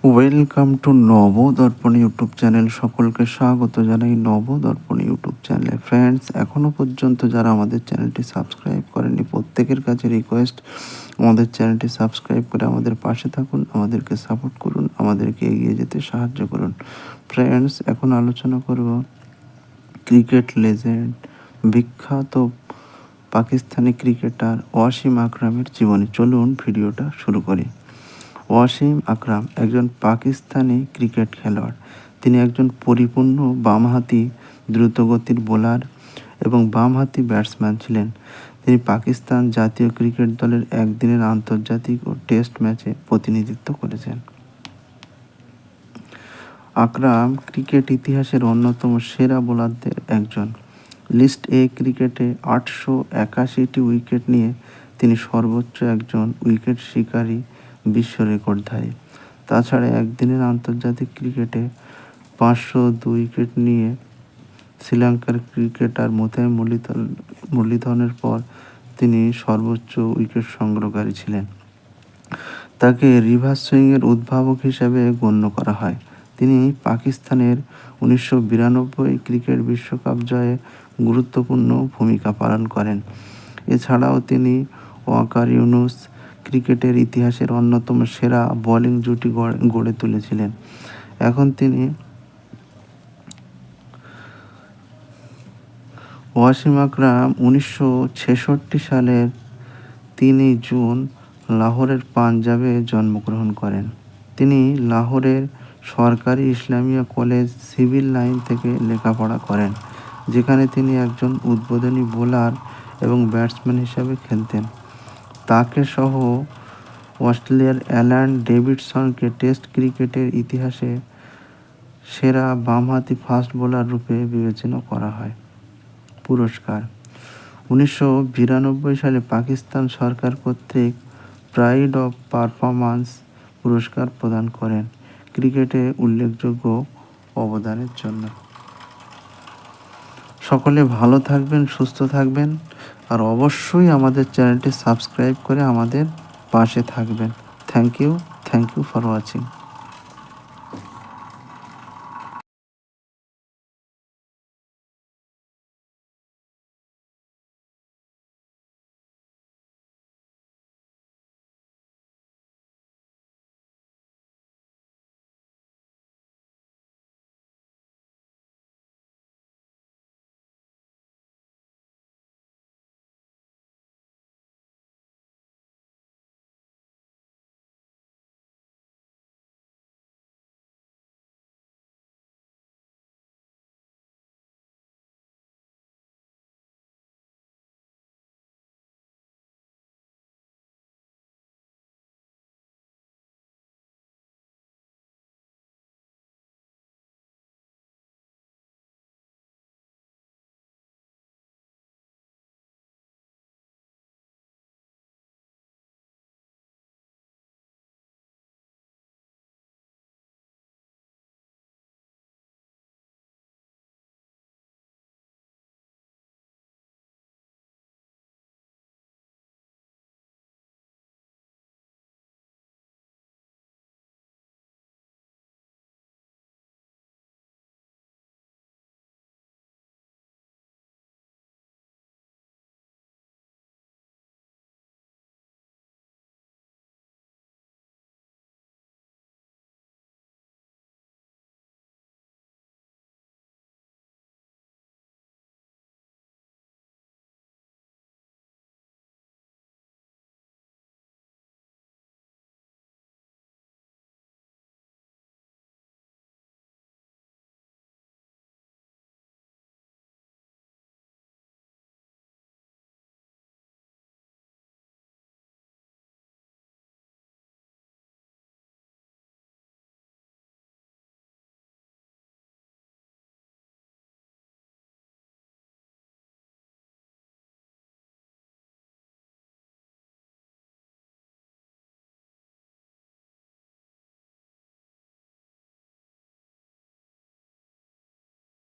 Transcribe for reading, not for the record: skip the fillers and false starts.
Welcome to Nabadarpan YouTube channel. সকলকে স্বাগত জানাই নবদর্পণ ইউটিউব চ্যানেলে। ফ্রেন্ডস, এখনও পর্যন্ত যারা আমাদের চ্যানেলটি সাবস্ক্রাইব করেনি, প্রত্যেকের কাছে রিকোয়েস্ট, আমাদের চ্যানেলটি সাবস্ক্রাইব করে আমাদের পাশে থাকুন, আমাদেরকে সাপোর্ট করুন, আমাদেরকে এগিয়ে যেতে সাহায্য করুন। ফ্রেন্ডস, এখন আলোচনা করব ক্রিকেট লেজেন্ড, বিখ্যাত পাকিস্তানি ক্রিকেটার ওয়াসিম আকরামের জীবনী। চলুন ভিডিওটা শুরু করি। ওয়াসিম আকরাম একজন পাকিস্তানি ক্রিকেট খেলোয়াড়। তিনি একজন পরিপূর্ণ বামহাতি দ্রুতগতির বোলার এবং বামহাতি ব্যাটসম্যান ছিলেন। তিনি পাকিস্তান জাতীয় ক্রিকেট দলের একদিনের আন্তর্জাতিক ও টেস্ট ম্যাচে প্রতিনিধিত্ব করেছেন। আকরাম ক্রিকেট ইতিহাসের অন্যতম সেরা বোলারদের একজন। লিস্ট এ ক্রিকেটে 881টি উইকেট নিয়ে তিনি সর্বোচ্চ একজন উইকেট শিকারী বিশ্ব রেকর্ডধারী। তাছাড়া একদিনের আন্তর্জাতিক ক্রিকেটে 502 উইকেট নিয়ে শ্রীলঙ্কার ক্রিকেটার মুথাই মুরলীধরনের পর তিনি সর্বোচ্চ উইকেট সংগ্রহকারী ছিলেন। তাকে রিভার্স সুইংয়ের উদ্ভাবক হিসেবে গণ্য করা হয়। তিনি পাকিস্তানের 1992 ক্রিকেট বিশ্বকাপ জয়ে গুরুত্বপূর্ণ ভূমিকা পালন করেন। এছাড়াও তিনি ওয়াকার ইউনুস ক্রিকেটের ইতিহাসের অন্যতম সেরা বোলিং জুটি গড়ে তুলেছিলেন। এখন তিনি ওয়াসিম আকরাম 1966 সালের 3 জুন লাহোরের পাঞ্জাবে জন্মগ্রহণ করেন। তিনি লাহোরের সরকারি ইসলামিয়া কলেজ সিভিল লাইন থেকে লেখাপড়া করেন, যেখানে তিনি একজন উদ্বোধনী বোলার এবং ব্যাটসম্যান হিসেবে খেলতেন। তাকে সহ অস্ট্রেলিয়ার অ্যালান ডেভিডসনকে টেস্ট ক্রিকেটের ইতিহাসে সেরা বামহাতি ফাস্ট বোলার রূপে বিবেচনা করা হয়। পুরস্কার: 1992 সালে পাকিস্তান সরকার কর্তৃক প্রাইড অফ পারফরম্যান্স পুরস্কার প্রদান করেন ক্রিকেটে উল্লেখযোগ্য অবদানের জন্য। সকলে ভালো থাকবেন, সুস্থ থাকবেন, আর অবশ্যই আমাদের চ্যানেলটি সাবস্ক্রাইব করে আমাদের পাশে থাকবেন। Thank you for watching.